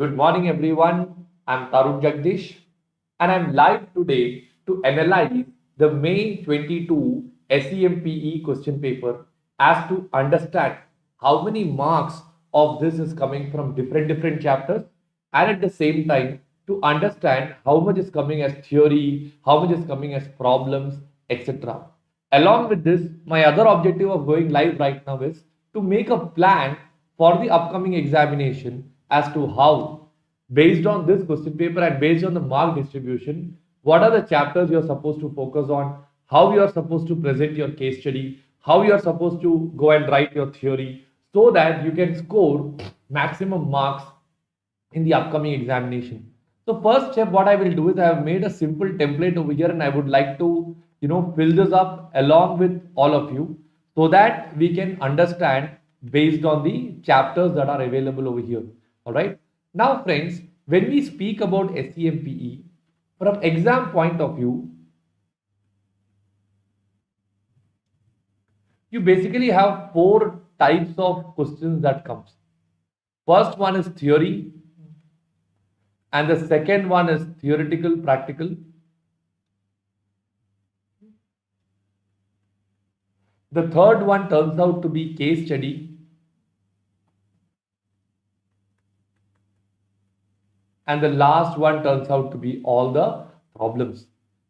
Good morning, everyone. I'm Tarun Jagdish, and I'm live today to analyze the May 22 Scmpe question paper as to understand how many marks of this is coming from different chapters, and at the same time to understand how much is coming as theory, how much is coming as problems, etc. Along with this, my other objective of going live right now is to make a plan for the upcoming examination as to how, based on this question paper and based on the mark distribution, what are the chapters you're supposed to focus on, how you are supposed to present your case study, how you are supposed to go and write your theory so that you can score maximum marks in the upcoming examination. So first step, what I will do is I have made a simple template over here and I would like to, fill this up along with all of you so that we can understand based on the chapters that are available over here. All right. Now, friends, when we speak about SCMPE, from exam point of view, you basically have four types of questions that comes. First one is theory, and the second one is theoretical practical. The third one turns out to be case study, and the last one turns out to be all the problems.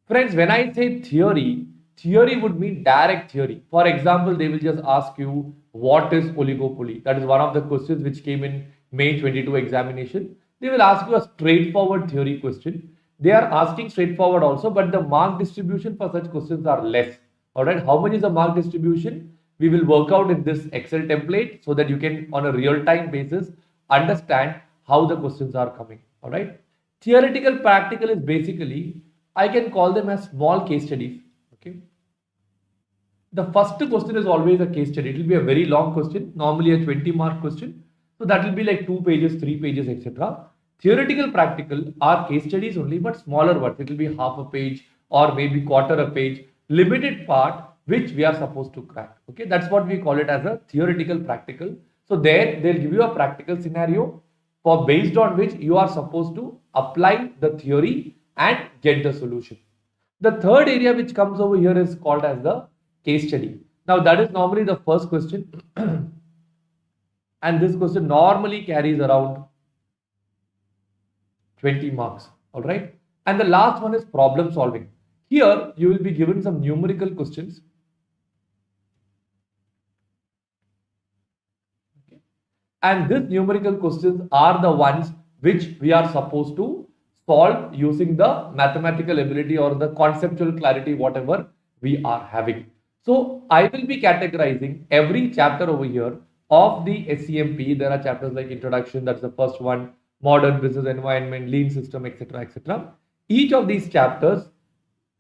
Friends, when I say theory, theory would mean direct theory. For example, they will just ask you what is oligopoly. That is one of the questions which came in May 22 examination. They will ask you a straightforward theory question. They are asking straightforward also, but the mark distribution for such questions are less. All right, how much is the mark distribution? We will work out in this Excel template so that you can, on a real-time basis, understand how the questions are coming. All right, theoretical practical is basically, I can call them as small case studies. Okay, the first question is always a case study. It will be a very long question, normally a 20-mark question. So that will be like 2 pages, 3 pages, etc. Theoretical practical are case studies only, but smaller ones. It will be half a page or maybe quarter a page, limited part which we are supposed to crack. Okay, that's what we call it as a theoretical practical. So there they'll give you a practical scenario for based on which you are supposed to apply the theory and get the solution. The third area which comes over here is called as the case study. Now that is normally the first question and this question normally carries around 20 marks. All right, and the last one is problem solving. Here you will be given some numerical questions. Okay. And these numerical questions are the ones which we are supposed to solve using the mathematical ability or the conceptual clarity, whatever we are having. So I will be categorizing every chapter over here of the SCMP. There are chapters like introduction, that's the first one, modern business environment, lean system, etc., etc. Each of these chapters,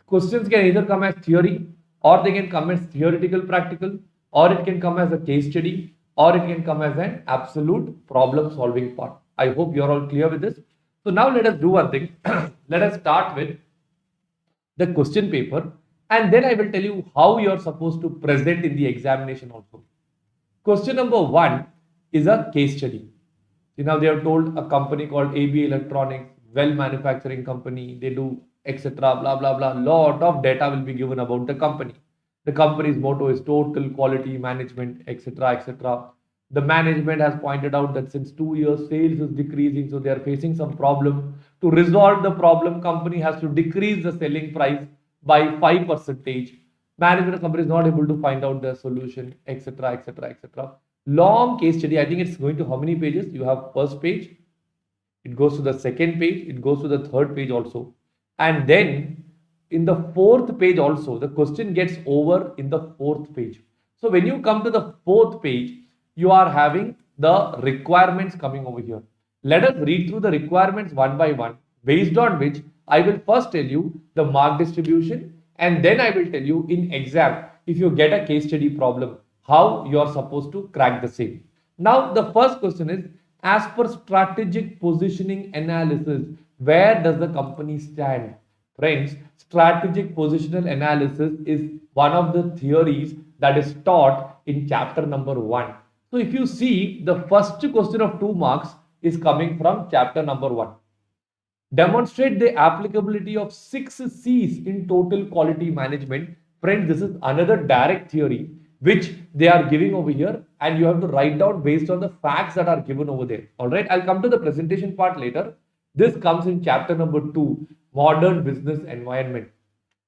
questions can either come as theory, or they can come as theoretical practical, or it can come as a case study, or it can come as an absolute problem solving part. I hope you're all clear with this. So now let us do one thing. Let us start with the question paper, and then I will tell you how you are supposed to present in the examination also. Question number 1 is a case study. Now they have told a company called AB Electronics, well manufacturing company, they do etc. blah blah blah. Lot of data will be given about the company. The company's motto is total quality management, etc. etc. The management has pointed out that since 2 years sales is decreasing, so they are facing some problem. To resolve the problem, company has to decrease the selling price by 5%. Management company is not able to find out the solution, etc., etc., etc. Long case study. I think it's going to how many pages? You have first page, it goes to the second page, it goes to the third page also, and then in the fourth page also the question gets over in the fourth page. So when you come to the fourth page, you are having the requirements coming over here. Let us read through the requirements one by one, based on which I will first tell you the mark distribution, and then I will tell you in exam, if you get a case study problem, how you are supposed to crack the same. Now the first question is, as per strategic positioning analysis, where does the company stand? Friends, strategic positional analysis is one of the theories that is taught in chapter number 1. So if you see the first question of 2 marks, is coming from chapter number 1. Demonstrate the applicability of 6 C's in total quality management. Friends, this is another direct theory which they are giving over here, and you have to write down based on the facts that are given over there. All right, I'll come to the presentation part later. This comes in chapter number 2, modern business environment.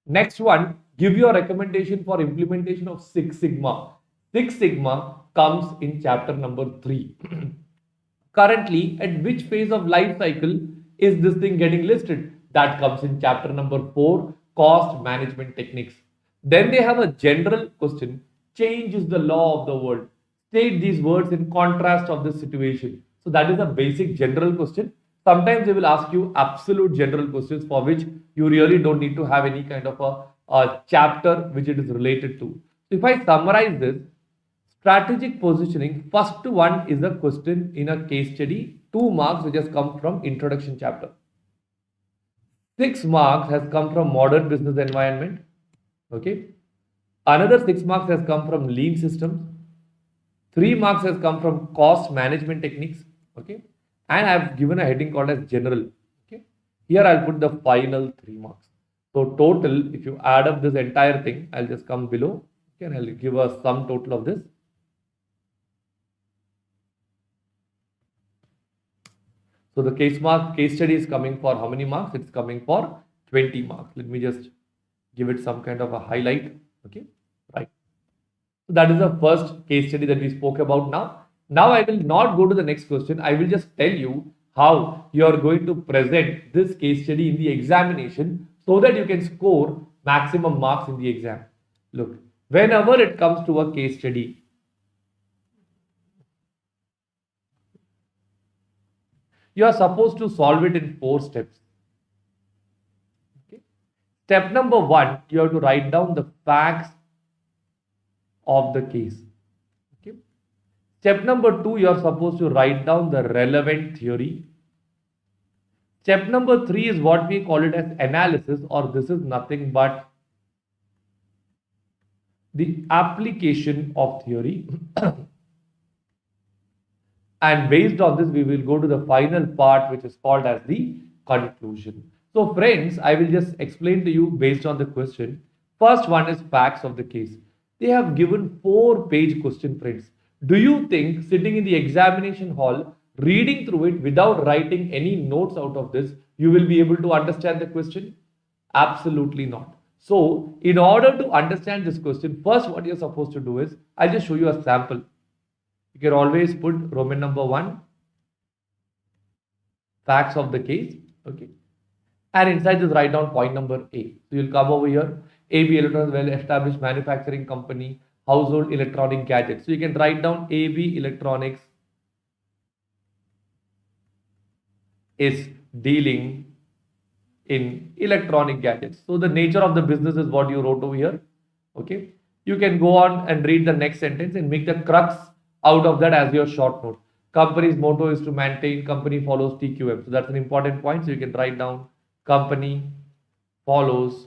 Next one, give your recommendation for implementation of Six Sigma. Six Sigma comes in chapter number 3. Currently, at which phase of life cycle is this thing getting listed? That comes in chapter number 4, cost management techniques. Then they have a general question. Change is the law of the world. State these words in contrast of this situation. So that is a basic general question. Sometimes they will ask you absolute general questions for which you really don't need to have any kind of a chapter which it is related to. So if I summarize this, strategic positioning, first one is a question in a case study, 2 marks which has come from introduction chapter. 6 marks has come from modern business environment. Okay. Another 6 marks has come from lean systems. 3 marks has come from cost management techniques. Okay. And I have given a heading called as general. Okay. Here I'll put the final 3 marks. So total, if you add up this entire thing, I'll just come below. Okay, and I'll give a sum total of this. So the case study is coming for how many marks? It's coming for 20 marks. Let me just give it some kind of a highlight. Okay, right. So that is the first case study that we spoke about now. Now I will not go to the next question. I will just tell you how you are going to present this case study in the examination so that you can score maximum marks in the exam. Look, whenever it comes to a case study, you are supposed to solve it in 4 steps. Okay. Step number 1, you have to write down the facts of the case. Okay. Step number 2, you are supposed to write down the relevant theory. Step number 3 is what we call it as analysis, or this is nothing but the application of theory. And based on this, we will go to the final part, which is called as the conclusion. So friends, I will just explain to you based on the question. First one is facts of the case. They have given 4-page question, friends. Do you think sitting in the examination hall, reading through it without writing any notes out of this, you will be able to understand the question? Absolutely not. So in order to understand this question, first what you're supposed to do is, I'll just show you a sample. You can always put Roman number 1, facts of the case. Okay. And inside this, write down point number A. So you'll come over here. AB Electronics, well-established manufacturing company, household electronic gadgets. So you can write down AB Electronics is dealing in electronic gadgets. So the nature of the business is what you wrote over here. Okay. You can go on and read the next sentence and make the crux out of that as your short note. Company's motto is to maintain, company follows TQM. So that's an important point. So you can write down company follows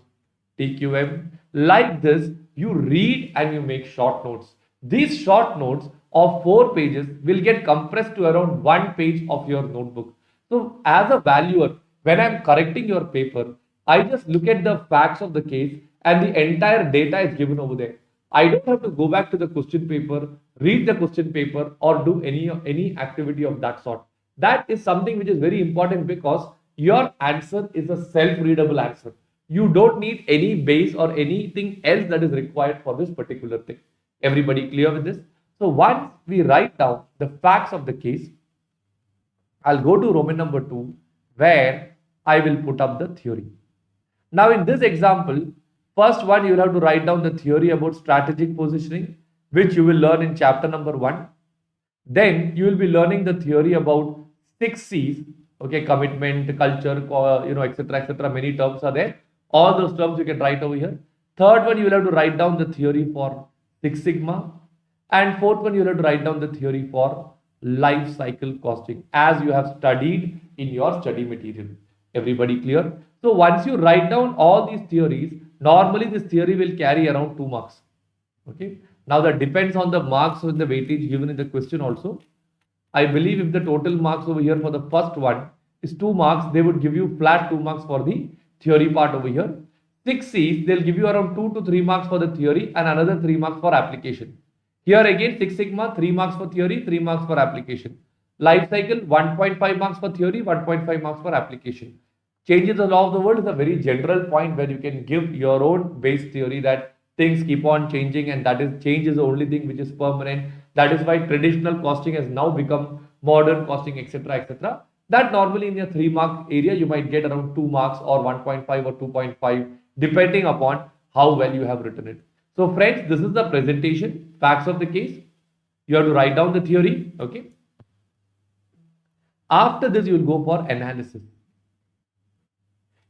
TQM. Like this, you read and you make short notes. These short notes of 4 pages will get compressed to around 1 page of your notebook. So as a valuer, when I'm correcting your paper, I just look at the facts of the case and the entire data is given over there. I don't have to go back to the question paper, read the question paper, or do any activity of that sort. That is something which is very important because your answer is a self-readable answer. You don't need any base or anything else that is required for this particular thing. Everybody clear with this? So once we write down the facts of the case, I'll go to Roman number 2 where I will put up the theory. Now in this example, first one, you will have to write down the theory about strategic positioning, which you will learn in chapter number 1. Then you will be learning the theory about 6 C's, okay, commitment, culture, etc., etc. Many terms are there. All those terms you can write over here. Third one, you will have to write down the theory for Six Sigma. And fourth one, you will have to write down the theory for life cycle costing, as you have studied in your study material. Everybody clear? So once you write down all these theories, normally this theory will carry around 2 marks. Okay. Now that depends on the marks and the weightage given in the question also. I believe if the total marks over here for the first one is 2 marks, they would give you flat 2 marks for the theory part over here. 6 C's, they'll give you around 2 to 3 marks for the theory and another 3 marks for application. Here again, 6 Sigma, 3 marks for theory, 3 marks for application. Life cycle, 1.5 marks for theory, 1.5 marks for application. Changes the law of the world is a very general point where you can give your own base theory that things keep on changing and that is change is the only thing which is permanent. That is why traditional costing has now become modern costing, etc. etc. That normally in your 3 mark area you might get around 2 marks or 1.5 or 2.5 depending upon how well you have written it. So friends, this is the presentation, facts of the case. You have to write down the theory, okay? After this, you will go for analysis.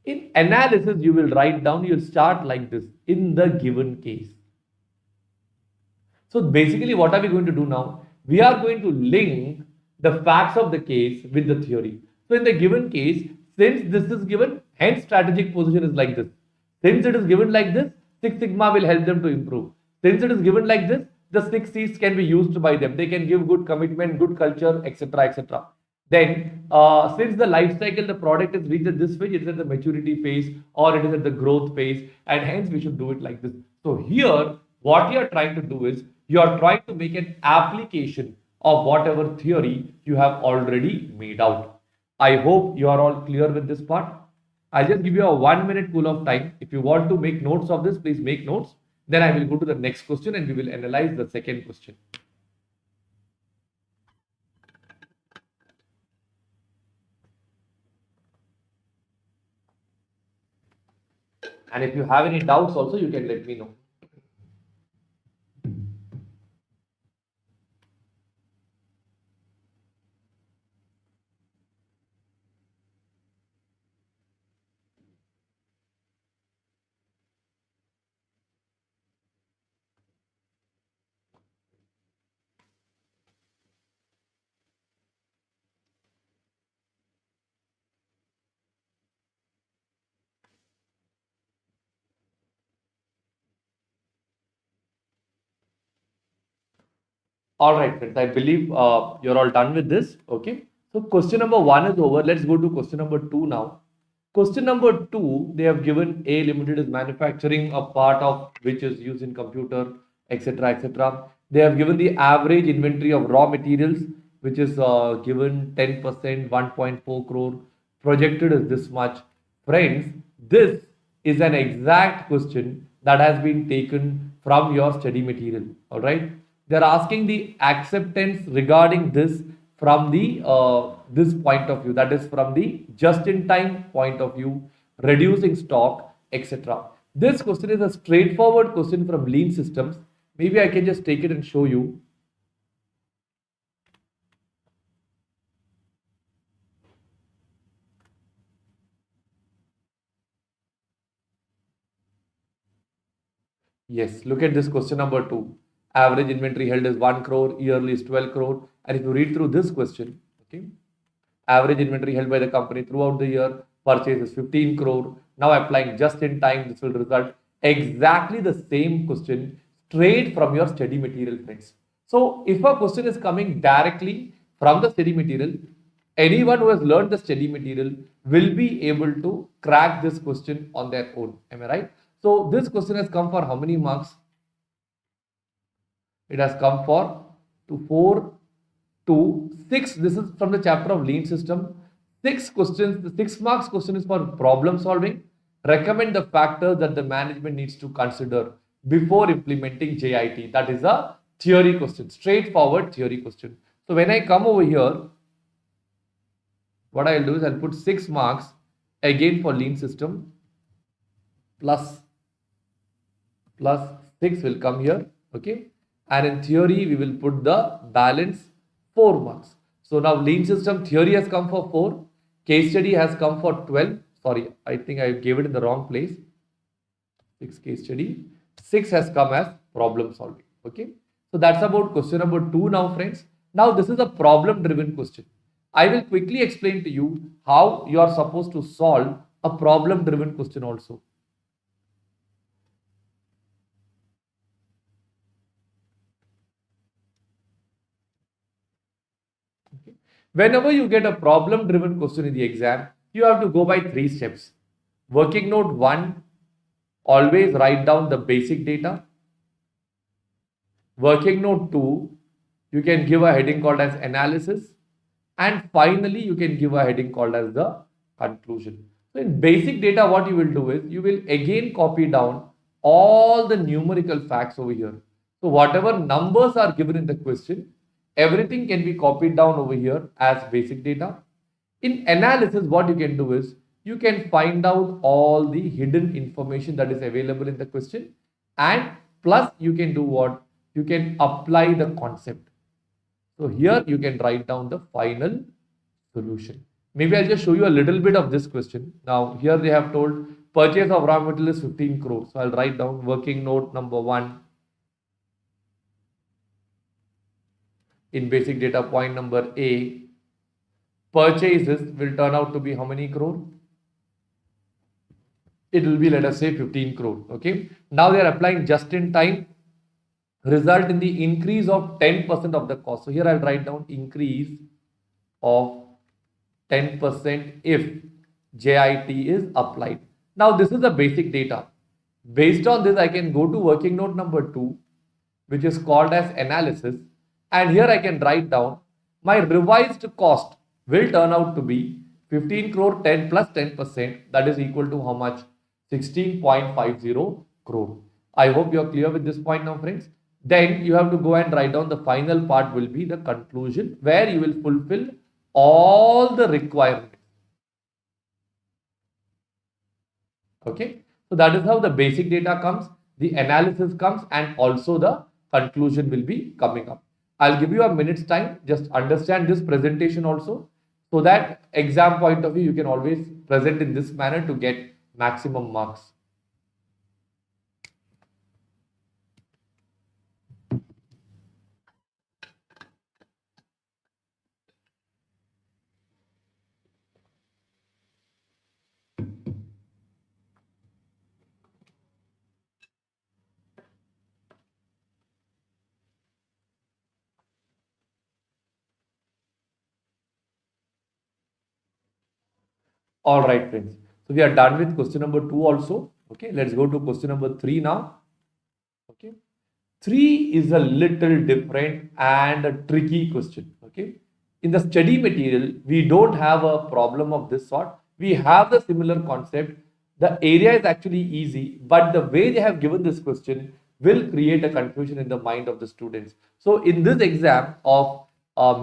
In analysis, you will write down, you'll start like this, in the given case. So basically, what are we going to do now? We are going to link the facts of the case with the theory. So in the given case, since this is given, hence strategic position is like this. Since it is given like this, Six Sigma will help them to improve. Since it is given like this, the 6 C's can be used by them. They can give good commitment, good culture, etc. etc. Then, since the life cycle, the product is reached at this phase, it is at the maturity phase or it is at the growth phase, and hence we should do it like this. So here, what you are trying to do is you are trying to make an application of whatever theory you have already made out. I hope you are all clear with this part. I'll just give you a 1 minute cool off time. If you want to make notes of this, please make notes. Then I will go to the next question and we will analyze the second question. And if you have any doubts also, you can let me know. All right, friends. I believe you're all done with this. Okay. So question number 1 is over. Let's go to question number 2 now. Question number 2, they have given A Limited is manufacturing a part of which is used in computer, etc. etc. They have given the average inventory of raw materials, which is given 10%, 1.4 crore. Projected is this much. Friends, this is an exact question that has been taken from your study material. All right. They are asking the acceptance regarding this from the this point of view, that is from the just in time point of view, reducing stock, etc. This question is a straightforward question from lean systems. Maybe I can just take it and show you. Yes, look at this question number 2. Average inventory held is 1 crore, yearly is 12 crore. And if you read through this question, okay, average inventory held by the company throughout the year, purchase is 15 crore. Now applying just in time, this will result exactly the same question straight from your study material, friends. So if a question is coming directly from the study material, anyone who has learned the study material will be able to crack this question on their own. Am I right? So this question has come for how many marks? It has come for 4 to 6. This is from the chapter of lean system. 6 questions. The 6 marks question is for problem solving. Recommend the factors that the management needs to consider before implementing JIT. That is a theory question, straightforward theory question. So when I come over here, what I'll do is I'll put 6 marks again for lean system plus 6 will come here. Okay. And in theory, we will put the balance 4 marks. So now lean system theory has come for 4. Case study has come for 12. Sorry, I think I gave it in the wrong place. 6 case study. 6 has come as problem solving. Okay. So that's about question number 2 now, friends. Now this is a problem driven question. I will quickly explain to you how you are supposed to solve a problem driven question also. Whenever you get a problem driven question in the exam, you have to go by 3 steps. Working note 1, always write down the basic data. Working note 2, you can give a heading called as analysis. And finally, you can give a heading called as the conclusion. So in basic data, what you will do is you will again copy down all the numerical facts over here. So whatever numbers are given in the question, everything can be copied down over here as basic data. In analysis, what you can do is you can find out all the hidden information that is available in the question, and plus you can do what? You can apply the concept. So here you can write down the final solution. Maybe I'll just show you a little bit of this question. Now here they have told purchase of raw material is 15 crores. So I'll write down working note number 1. In basic data point number A, purchases will turn out to be how many crore? It will be, let us say, 15 crore. Okay. Now they are applying just in time, result in the increase of 10% of the cost. So here I'll write down increase of 10% if JIT is applied. Now this is the basic data. Based on this, I can go to working note number 2, which is called as analysis. And here I can write down my revised cost will turn out to be 15 crore 10 plus 10%. That is equal to how much? 16.50 crore. I hope you are clear with this point now, friends. Then you have to go and write down the final part will be the conclusion, where you will fulfill all the requirements. Okay. So that is how the basic data comes, the analysis comes, and also the conclusion will be coming up. I'll give you a minute's time. Just understand this presentation also, so that exam point of view, you can always present in this manner to get maximum marks. All right, friends. So we are done with question number 2 also. Okay, let's go to question number 3 now. Okay, 3 is a little different and a tricky question. Okay, in the study material, we don't have a problem of this sort. We have the similar concept. The area is actually easy, but the way they have given this question will create a confusion in the mind of the students. So in this exam of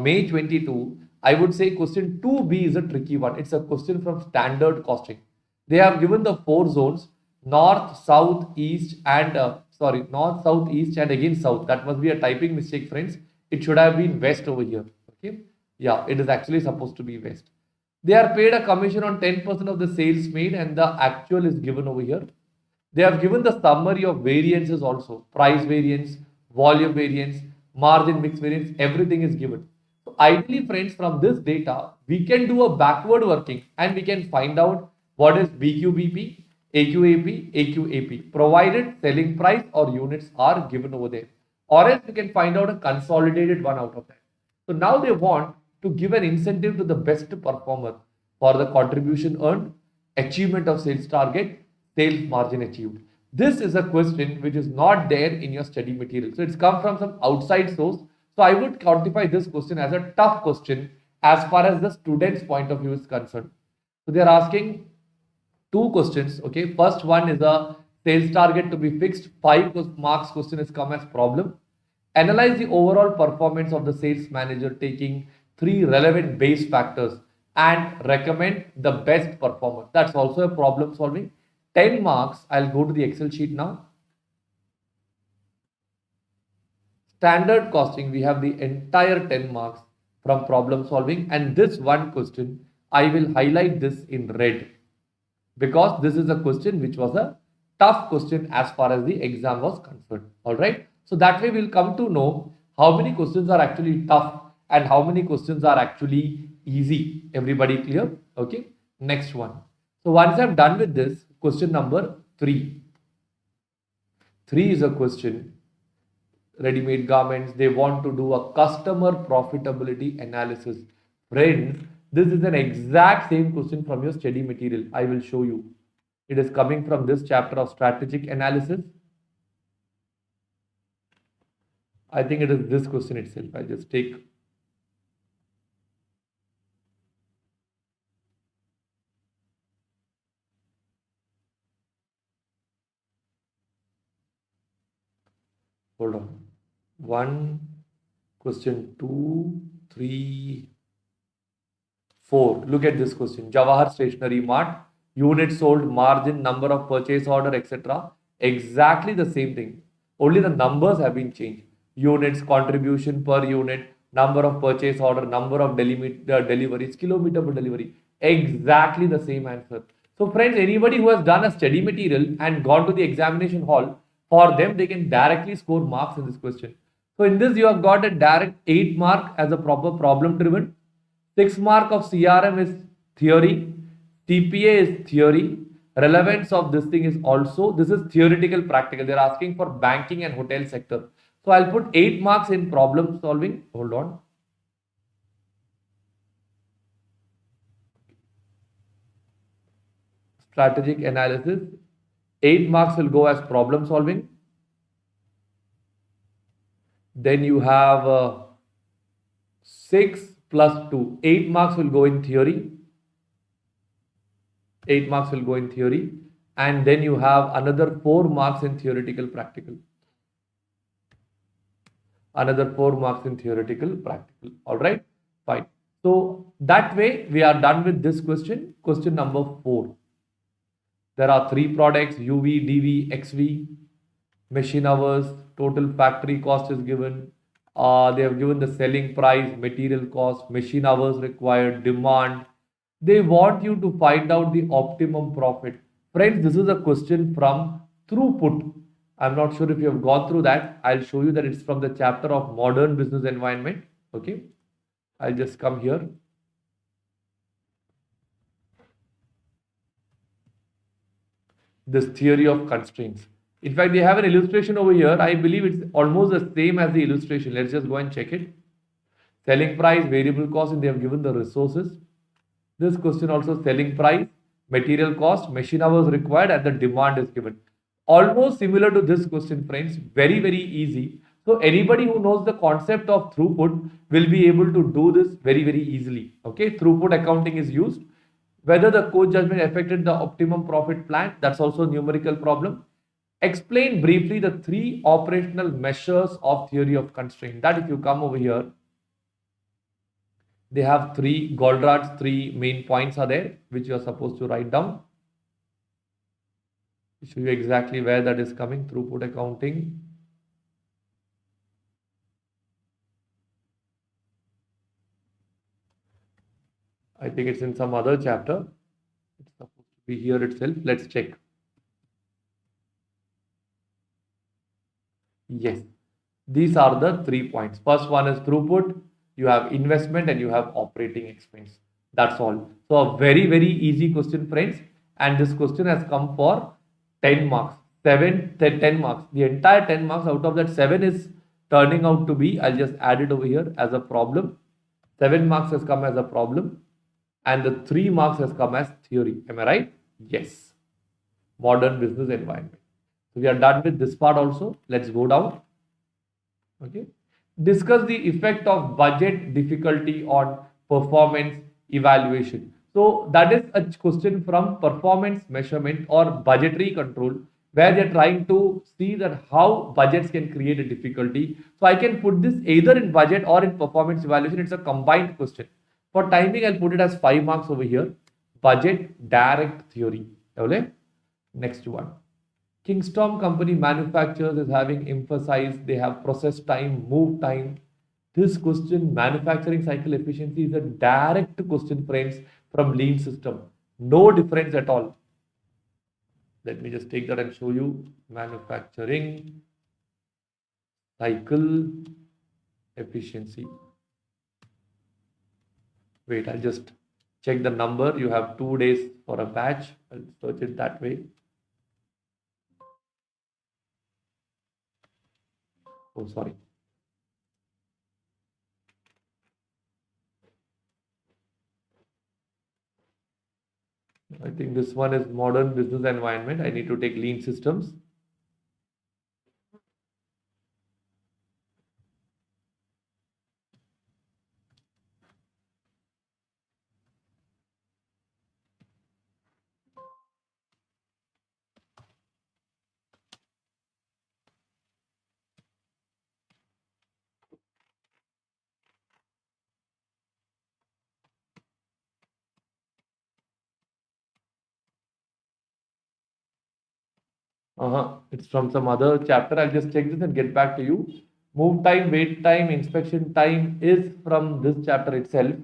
May 22, I would say question 2B is a tricky one. It's a question from standard costing. They have given the 4 zones: north, south, east, and north, south, east, and again south. That must be a typing mistake, friends. It should have been west over here. Okay. Yeah, it is actually supposed to be west. They are paid a commission on 10% of the sales made, and the actual is given over here. They have given the summary of variances also: price variance, volume variance, margin mix variance, everything is given. So ideally, friends, from this data, we can do a backward working and we can find out what is BQBP, AQAP, AQAP, provided selling price or units are given over there. Or else we can find out a consolidated one out of that. So now they want to give an incentive to the best performer for the contribution earned, achievement of sales target, sales margin achieved. This is a question which is not there in your study material. So it's come from some outside source. So I would quantify this question as a tough question as far as the student's point of view is concerned. So they are asking 2 questions. Okay, first one is a sales target to be fixed. 5 marks question has come as problem. Analyze the overall performance of the sales manager taking 3 relevant base factors and recommend the best performer. That's also a problem solving. 10 marks. I'll go to the Excel sheet now. Standard costing, we have the entire 10 marks from problem solving, and this one question, I will highlight this in red because this is a question which was a tough question as far as the exam was concerned. All right. So that way we'll come to know how many questions are actually tough and how many questions are actually easy. Everybody clear? Okay. Next one. So once I'm done with this, question number 3. 3 is a question, ready-made garments. They want to do a customer profitability analysis Friends, this is an exact same question from your study material. I will show you. It is coming from this chapter of strategic analysis. I think it is this question itself. I just take. Hold on. One, question 2, 3, 4. Look at this question. Jawahar Stationery Mart, units sold, margin, number of purchase order, etc. Exactly the same thing. Only the numbers have been changed. Units, contribution per unit, number of purchase order, number of deliveries, kilometer per delivery. Exactly the same answer. So friends, anybody who has done a study material and gone to the examination hall, for them they can directly score marks in this question. So in this you have got a direct 8 mark as a proper problem driven. 6 mark of CRM is theory, TPA is theory, relevance of this thing is also, this is theoretical practical. They're asking for banking and hotel sector. So I'll put 8 marks in problem solving. Hold on. Strategic analysis. 8 marks will go as problem solving. Then you have 6 plus 2. 8 marks will go in theory. 8 marks will go in theory. And then you have another 4 marks in theoretical practical. Another 4 marks in theoretical practical. All right, fine. So that way we are done with this question. Question number 4. There are 3 products, UV, DV, XV, machine hours, total factory cost is given. They have given the selling price, material cost, machine hours required, demand. They want you to find out the optimum profit. Friends, this is a question from Throughput. I'm not sure if you have gone through that. I'll show you that it's from the chapter of modern business environment. Okay. I'll just come here. This theory of constraints. In fact, they have an illustration over here. I believe it's almost the same as the illustration. Let's just go and check it. Selling price, variable cost, and they have given the resources. This question also selling price, material cost, machine hours required, and the demand is given. Almost similar to this question, friends. Very, very easy. So anybody who knows the concept of throughput will be able to do this very, very easily. Okay, throughput accounting is used. Whether the code judgment affected the optimum profit plan, that's also a numerical problem. Explain briefly the 3 operational measures of theory of constraint. That if you come over here, they have 3 Goldratt's 3 main points are there, which you are supposed to write down. I'll show you exactly where that is coming. Throughput accounting. I think it's in some other chapter. It's supposed to be here itself. Let's check. Yes, these are the 3 points. First one is throughput. You have investment and you have operating expense. That's all. So a very, very easy question, friends. And this question has come for 10 marks. 10 marks. The entire 10 marks, out of that 7 is turning out to be, I'll just add it over here as a problem. 7 marks has come as a problem. And the 3 marks has come as theory. Am I right? Yes. Modern business environment. So we are done with this part also. Let's go down. Okay. Discuss the effect of budget difficulty on performance evaluation. So that is a question from performance measurement or budgetary control, where they're trying to see that how budgets can create a difficulty. So I can put this either in budget or in performance evaluation. It's a combined question. For timing, I'll put it as 5 marks over here. Budget direct theory. Okay. Next one. Kingston Company manufacturers is having emphasized they have process time, move time. This question, manufacturing cycle efficiency, is a direct question, friends, from lean system. No difference at all. Let me just take that and show you. Manufacturing cycle efficiency. Wait, I'll just check the number. You have 2 days for a batch. I'll search it that way. Oh, sorry. I think this one is modern business environment. I need to take lean systems. It's from some other chapter. I'll just check this and get back to you. Move time, wait time, inspection time is from this chapter itself.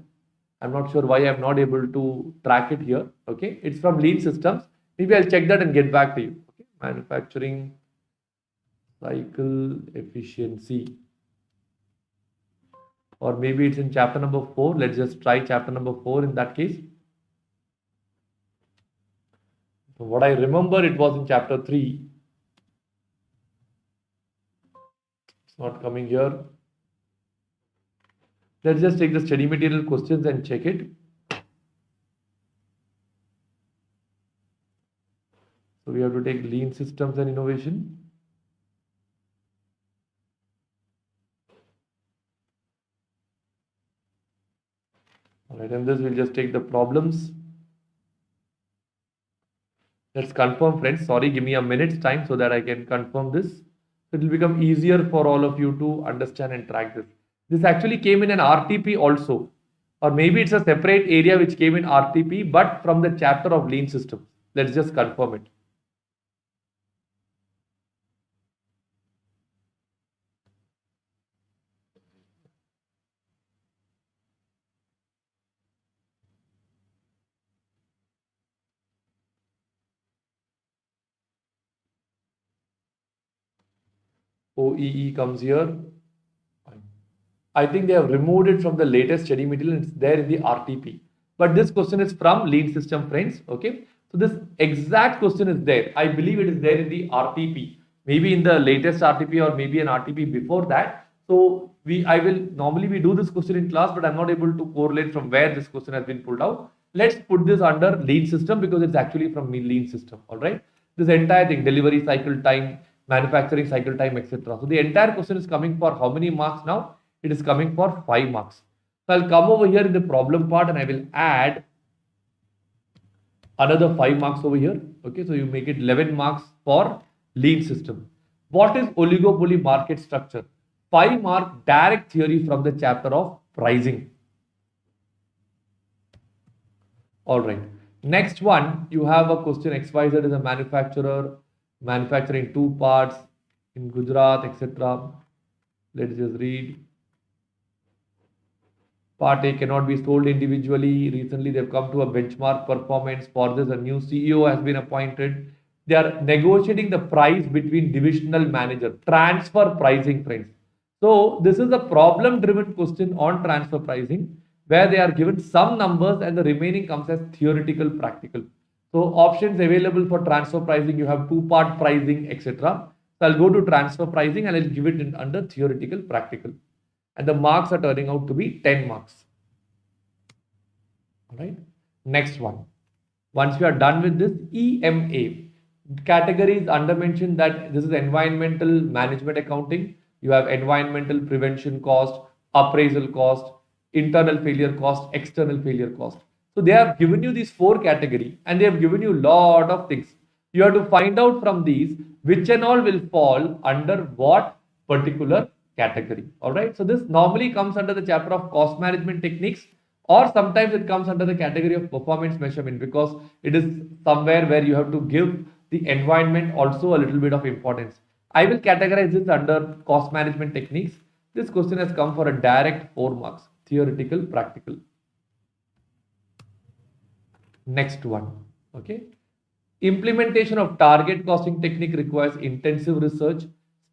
I'm not sure why I'm not able to track it here. Okay, it's from lean systems. Maybe I'll check that and get back to you. Okay, manufacturing cycle efficiency, or maybe it's in chapter number 4. Let's just try chapter number 4 in that case. So what I remember, it was in chapter 3. It's not coming here. Let's just take the study material questions and check it. So we have to take lean systems and innovation. All right, and this will just take the problems. Let's confirm, friends. Sorry, give me a minute's time so that I can confirm this. It will become easier for all of you to understand and track this. This actually came in an RTP also, or maybe it's a separate area which came in RTP, but from the chapter of lean systems. Let's just confirm it. OEE comes here. I think they have removed it from the latest study material and it's there in the RTP. But this question is from lean system, friends. Okay. So this exact question is there. I believe it is there in the RTP. Maybe in the latest RTP or maybe an RTP before that. So normally we do this question in class, but I'm not able to correlate from where this question has been pulled out. Let's put this under lean system because it's actually from lean system. All right. This entire thing, delivery cycle time, manufacturing cycle time, etc. So the entire question is coming for how many marks now? It is coming for 5 marks. So I'll come over here in the problem part and I will add another 5 marks over here. Okay, so you make it 11 marks for lean system. What is oligopoly market structure? 5 mark direct theory from the chapter of pricing. All right. Next one, you have a question. XYZ is a manufacturer, manufacturing 2 parts in Gujarat, etc. Let's just read. Part A cannot be sold individually. Recently, they've come to a benchmark performance. For this, a new CEO has been appointed. They are negotiating the price between divisional manager. Transfer pricing, friends. So, this is a problem-driven question on transfer pricing where they are given some numbers and the remaining comes as theoretical, practical. So, options available for transfer pricing, you have 2-part pricing, etc. So, I'll go to transfer pricing and I'll give it under theoretical, practical. And the marks are turning out to be 10 marks. All right. Next one. Once we are done with this, EMA. Categories under mentioned that this is environmental management accounting. You have environmental prevention cost, appraisal cost, internal failure cost, external failure cost. So they have given you these 4 categories and they have given you a lot of things. You have to find out from these which and all will fall under what particular category. All right. So this normally comes under the chapter of cost management techniques, or sometimes it comes under the category of performance measurement because it is somewhere where you have to give the environment also a little bit of importance. I will categorize this under cost management techniques. This question has come for a direct 4 marks, theoretical, practical. Next one. Okay. Implementation of target costing technique requires intensive research.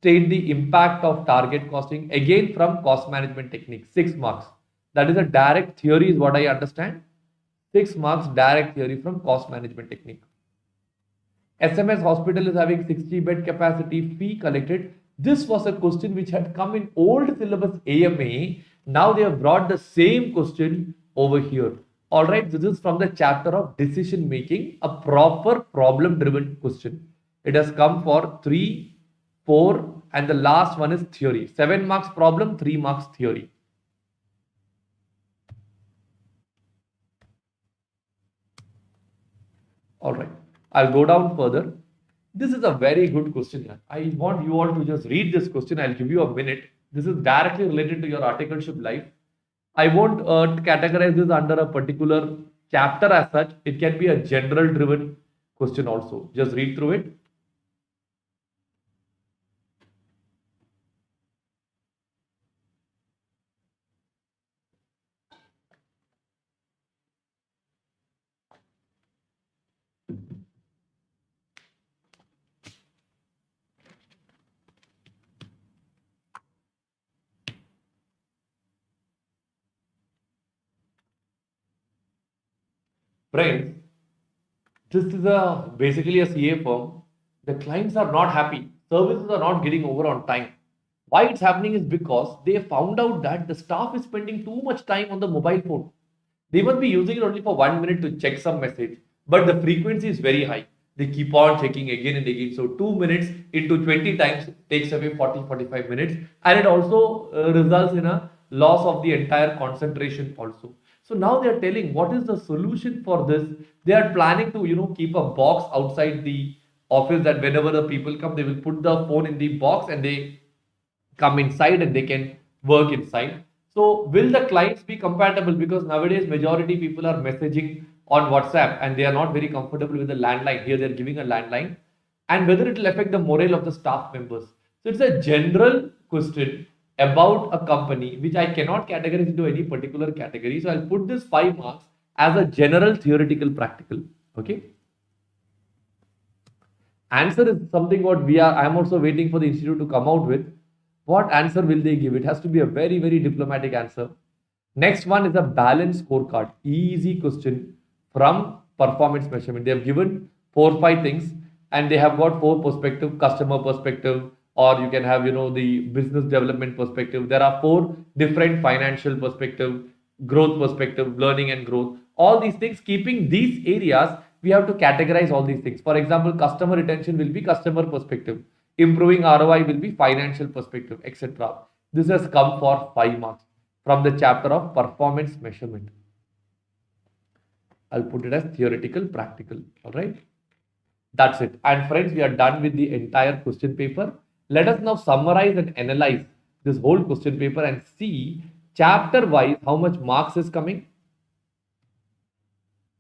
State the impact of target costing, again from cost management technique, 6 marks. That is a direct theory is what I understand. 6 marks direct theory from cost management technique. SMS hospital is having 60 bed capacity, fee collected. This was a question which had come in old syllabus AMA. Now they have brought the same question over here. All right, this is from the chapter of decision making, a proper problem driven question. It has come for 3, 4, and the last one is theory. 7 marks problem, 3 marks theory. All right, I'll go down further. This is a very good question here. I want you all to just read this question. I'll give you a minute. This is directly related to your articleship life. I won't categorize this under a particular chapter as such. It can be a general driven question also. Just read through it. Friends, this is basically a CA firm. The clients are not happy. Services are not getting over on time. Why it's happening is because they found out that the staff is spending too much time on the mobile phone. They must be using it only for 1 minute to check some message, but the frequency is very high. They keep on checking again and again. So 2 minutes into 20 times takes away 40-45 minutes, and it also results in a loss of the entire concentration also. So now they are telling what is the solution for this. They are planning to keep a box outside the office that whenever the people come, they will put the phone in the box and they come inside and they can work inside. So will the clients be compatible? Because nowadays majority people are messaging on WhatsApp and they are not very comfortable with the landline. Here they're giving a landline, and whether it will affect the morale of the staff members. So it's a general question about a company which I cannot categorize into any particular category. So I'll put this 5 marks as a general theoretical practical. Okay. Answer is something what we are. I am also waiting for the institute to come out with. What answer will they give? It has to be a very, very diplomatic answer. Next one is a balanced scorecard. Easy question from performance measurement. They have given 4-5 things and they have got 4 perspective: customer perspective, or you can have the business development perspective. There are 4 different financial perspective, growth perspective, learning and growth. All these things, keeping these areas, we have to categorize all these things. For example, customer retention will be customer perspective. Improving ROI will be financial perspective, etc. This has come for 5 marks from the chapter of performance measurement. I'll put it as theoretical, practical. All right. That's it. And friends, we are done with the entire question paper. Let us now summarize and analyze this whole question paper and see chapter wise how much marks is coming.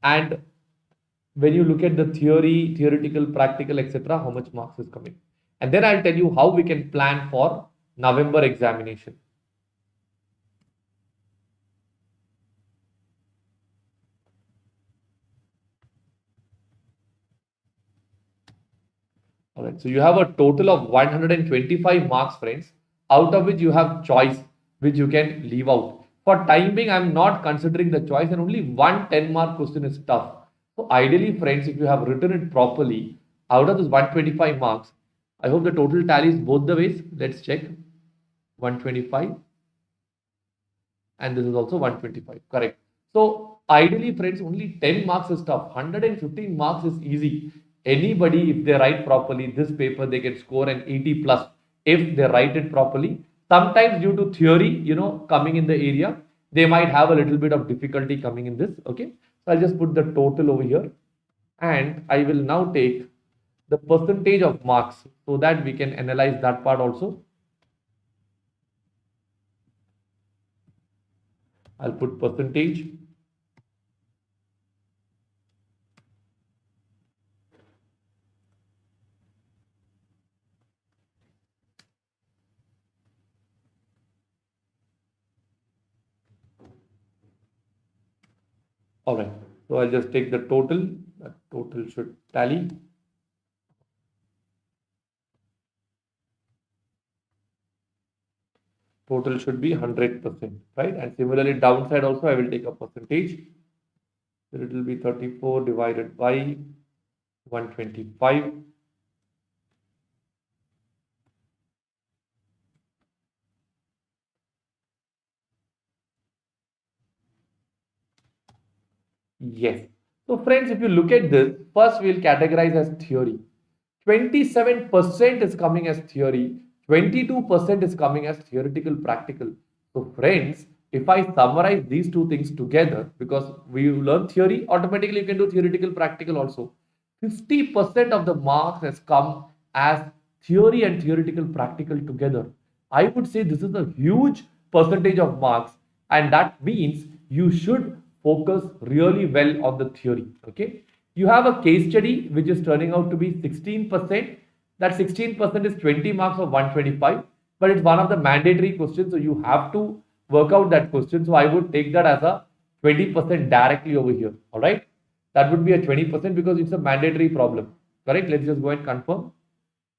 And when you look at the theory, theoretical, practical, etc., how much marks is coming. And then I'll tell you how we can plan for November examination. All right, so you have a total of 125 marks, friends, out of which you have choice, which you can leave out. For time being, I'm not considering the choice, and only one 10-mark question is tough. So ideally, friends, if you have written it properly, out of this 125 marks, I hope the total tally is both the ways. Let's check. 125 and this is also 125. Correct. So ideally, friends, only 10 marks is tough. 115 marks is easy. Anybody, if they write properly, this paper, they can score an 80 plus if they write it properly. Sometimes due to theory, coming in the area, they might have a little bit of difficulty coming in this. Okay. So I'll just put the total over here and I will now take the percentage of marks so that we can analyze that part also. I'll put percentage. All right. So I'll just take the total. That total should tally. Total should be 100%, right? And similarly, downside also, I will take a percentage. So it will be 34 divided by 125. Yes. So friends, if you look at this, first we'll categorize as theory. 27% is coming as theory, 22% is coming as theoretical practical. So friends, if I summarize these two things together, because we learn theory, automatically you can do theoretical practical also. 50% of the marks has come as theory and theoretical practical together. I would say this is a huge percentage of marks, and that means you should focus really well on the theory. Okay, you have a case study which is turning out to be 16%. That 16% is 20 marks of 125, but it's one of the mandatory questions, so you have to work out that question. So I would take that as a 20% directly over here. All right, that would be a 20% because it's a mandatory problem. Correct? Let's just go and confirm.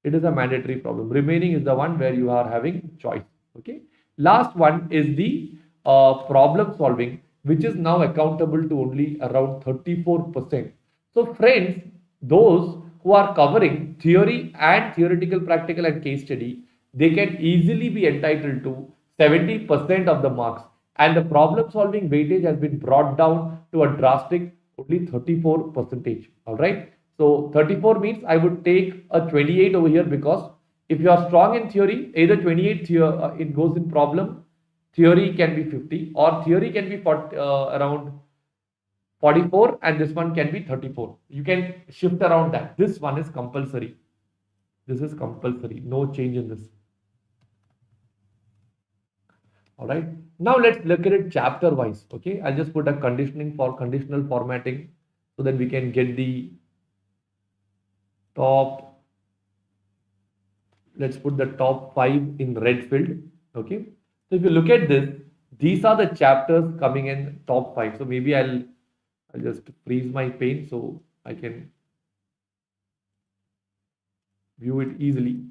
It is a mandatory problem. Remaining is the one where you are having choice. Okay. Last one is the problem solving, which is now accountable to only around 34%. So friends, those who are covering theory and theoretical practical and case study, they can easily be entitled to 70% of the marks, and the problem solving weightage has been brought down to a drastic only 34 percentage. All right. So 34 means I would take a 28 over here, because if you are strong in theory, either 28 it goes in problem, theory can be 50, or theory can be 40, around 44, and this one can be 34. You can shift around that. This one is compulsory. This is compulsory. No change in this. All right. Now let's look at it chapter wise. Okay. I'll just put a conditioning for conditional formatting so that we can get the top. Let's put the top 5 in red filled. Okay. So if you look at this, these are the chapters coming in top 5. So maybe I'll just freeze my pane so I can view it easily.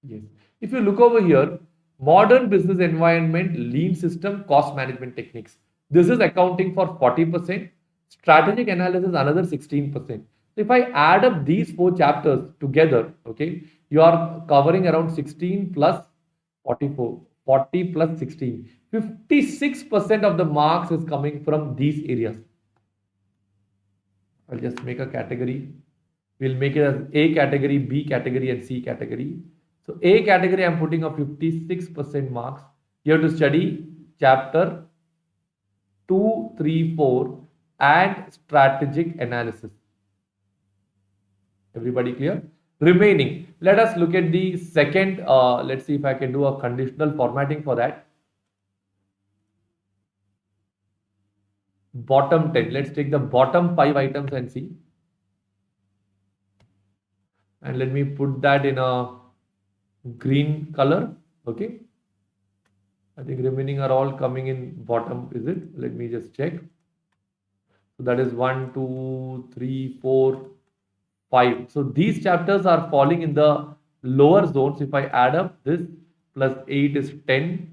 Yes. If you look over here, modern business environment, lean system, cost management techniques. This is accounting for 40%. Strategic analysis, another 16%. So if I add up these 4 chapters together, okay, you are covering around 16 plus 44, 40 plus 16. 56% of the marks is coming from these areas. I'll just make a category. We'll make it as A category, B category, and C category. So A category, I'm putting a 56% marks. You have to study chapter 2, 3, 4 and strategic analysis. Everybody clear? Remaining, let us look at the second. Let's see if I can do a conditional formatting for that. Bottom 10. Let's take the bottom 5 items and see. And let me put that in a green color. Okay. I think remaining are all coming in bottom. Is it? Let me just check. So that is 1, 2, 3, 4, 5. So these chapters are falling in the lower zones. If I add up, this plus 8 is 10.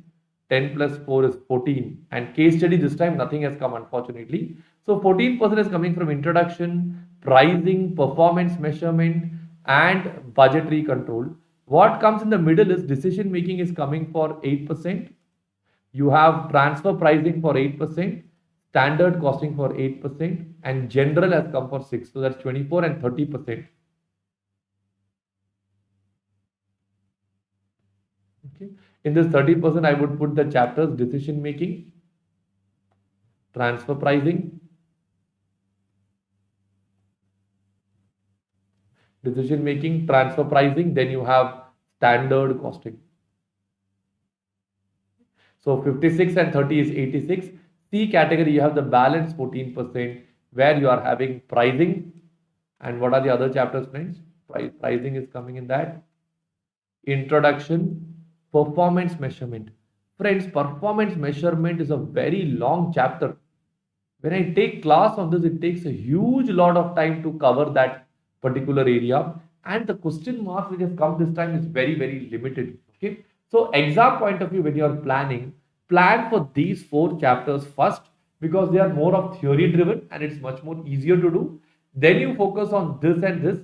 10 plus 4 is 14. And case study this time nothing has come, unfortunately. So 14% is coming from introduction, pricing, performance measurement, and budgetary control. What comes in the middle is decision making is coming for 8%. You have transfer pricing for 8%, standard costing for 8%, and general has come for 6. So that's 24 and 30%. Okay. In this 30%, I would put the chapters decision making, transfer pricing, decision making, transfer pricing, then you have standard costing. So 56 and 30 is 86. C category, you have the balance 14%, where you are having pricing. And what are the other chapters, friends? Pricing is coming in that. Introduction, performance measurement. Friends, performance measurement is a very long chapter. When I take class on this, it takes a huge lot of time to cover that particular area. And the question marks which has come this time is very, very limited. Okay. So exam point of view, when you are planning, plan for these 4 chapters first, because they are more of theory driven and it's much more easier to do. Then you focus on this and this.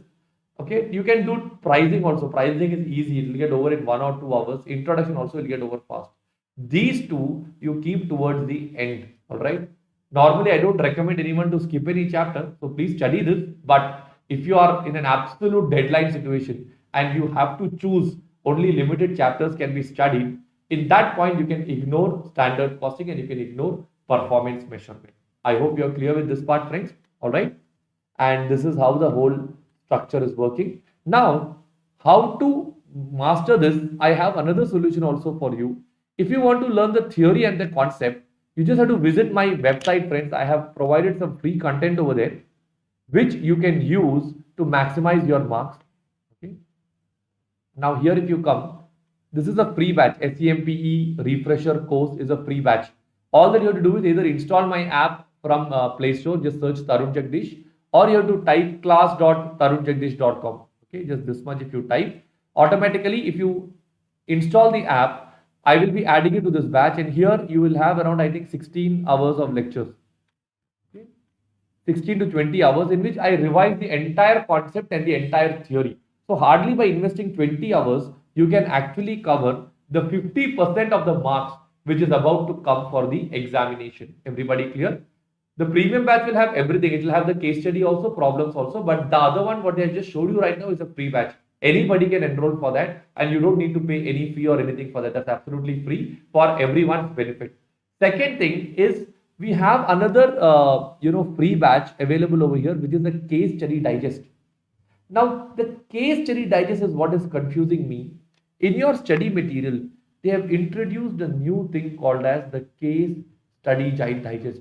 Okay, you can do pricing also. Pricing is easy. It will get over in 1 or 2 hours. Introduction also will get over fast. These two you keep towards the end. All right. Normally, I don't recommend anyone to skip any chapter. So please study this. But if you are in an absolute deadline situation and you have to choose only limited chapters can be studied, in that point you can ignore standard costing and you can ignore performance measurement. I hope you're clear with this part, friends. All right. And this is how the whole structure is working. Now, how to master this? I have another solution also for you. If you want to learn the theory and the concept, you just have to visit my website, friends. I have provided some free content over there, which you can use to maximize your marks. Okay. Now here if you come, this is a free batch. Scmpe refresher course is a free batch. All that you have to do is either install my app from Play Store, just search Tarun Jagdish, or you have to type class.tarunjagdish.com. Okay, just this much if you type. Automatically, if you install the app, I will be adding it to this batch, and here you will have around, I think, 16 hours of lectures. Okay? 16 to 20 hours in which I revise the entire concept and the entire theory. So hardly by investing 20 hours, you can actually cover the 50% of the marks which is about to come for the examination. Everybody clear? The premium batch will have everything. It will have the case study also, problems also. But the other one, what I just showed you right now, is a free batch. Anybody can enroll for that, and you don't need to pay any fee or anything for that. That's absolutely free for everyone's benefit. Second thing is we have another free batch available over here, which is the case study digest. Now the case study digest is what is confusing me. In your study material, they have introduced a new thing called as the case study digest.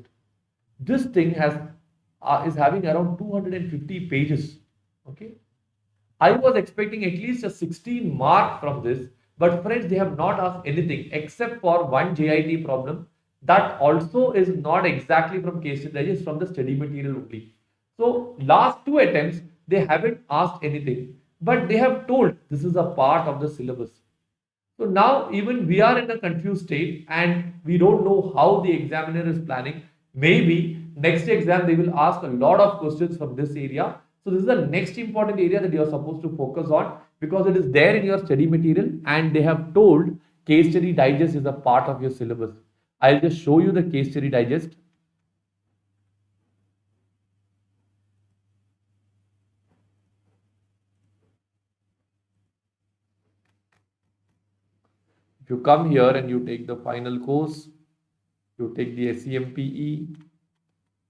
This thing is having around 250 pages. Okay. I was expecting at least a 16 mark from this, but friends, they have not asked anything except for one JIT problem that also is not exactly from case study digest, from the study material only. So last two attempts, they haven't asked anything, but they have told this is a part of the syllabus. So now even we are in a confused state and we don't know how the examiner is planning. Maybe next exam they will ask a lot of questions from this area. So this is the next important area that you are supposed to focus on, because it is there in your study material and they have told case study digest is a part of your syllabus. I'll just show you the case study digest. If you come here and you take the final course, you take the Scmpe,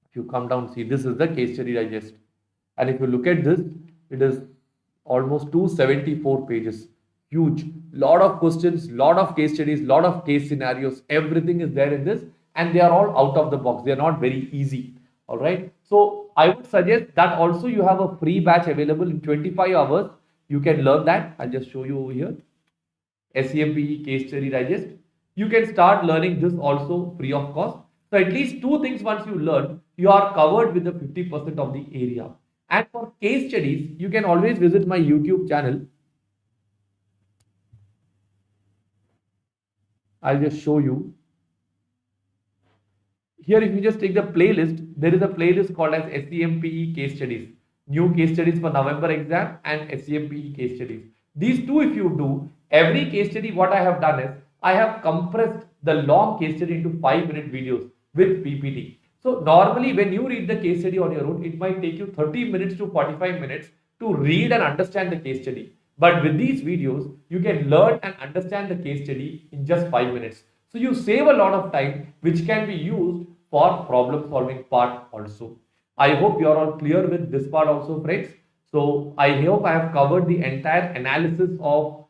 if you come down, see this is the case study digest. And if you look at this, it is almost 274 pages. Huge. Lot of questions, lot of case studies, lot of case scenarios. Everything is there in this, and they are all out of the box. They are not very easy. All right. So I would suggest that also you have a free batch available in 25 hours. You can learn that. I'll just show you over here. Scmpe case study digest. You can start learning this also free of cost. So at least two things once you learn, you are covered with the 50% of the area. And for case studies, you can always visit my YouTube channel. I'll just show you. Here, if you just take the playlist, there is a playlist called as Scmpe case studies. New case studies for November exam and Scmpe case studies. These two, if you do, every case study, what I have done is, I have compressed the long case study into 5-minute videos with PPT. So normally when you read the case study on your own, it might take you 30 minutes to 45 minutes to read and understand the case study. But with these videos, you can learn and understand the case study in just 5 minutes. So you save a lot of time, which can be used for problem solving part also. I hope you are all clear with this part also, friends. So I hope I have covered the entire analysis of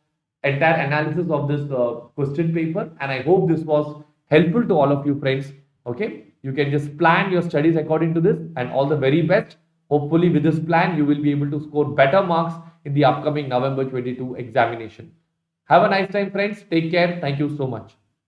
this question paper, and I hope this was helpful to all of you, friends. Okay, you can just plan your studies according to this, and all the very best. Hopefully with this plan you will be able to score better marks in the upcoming November 22 examination. Have a nice time, friends. Take care. Thank you so much.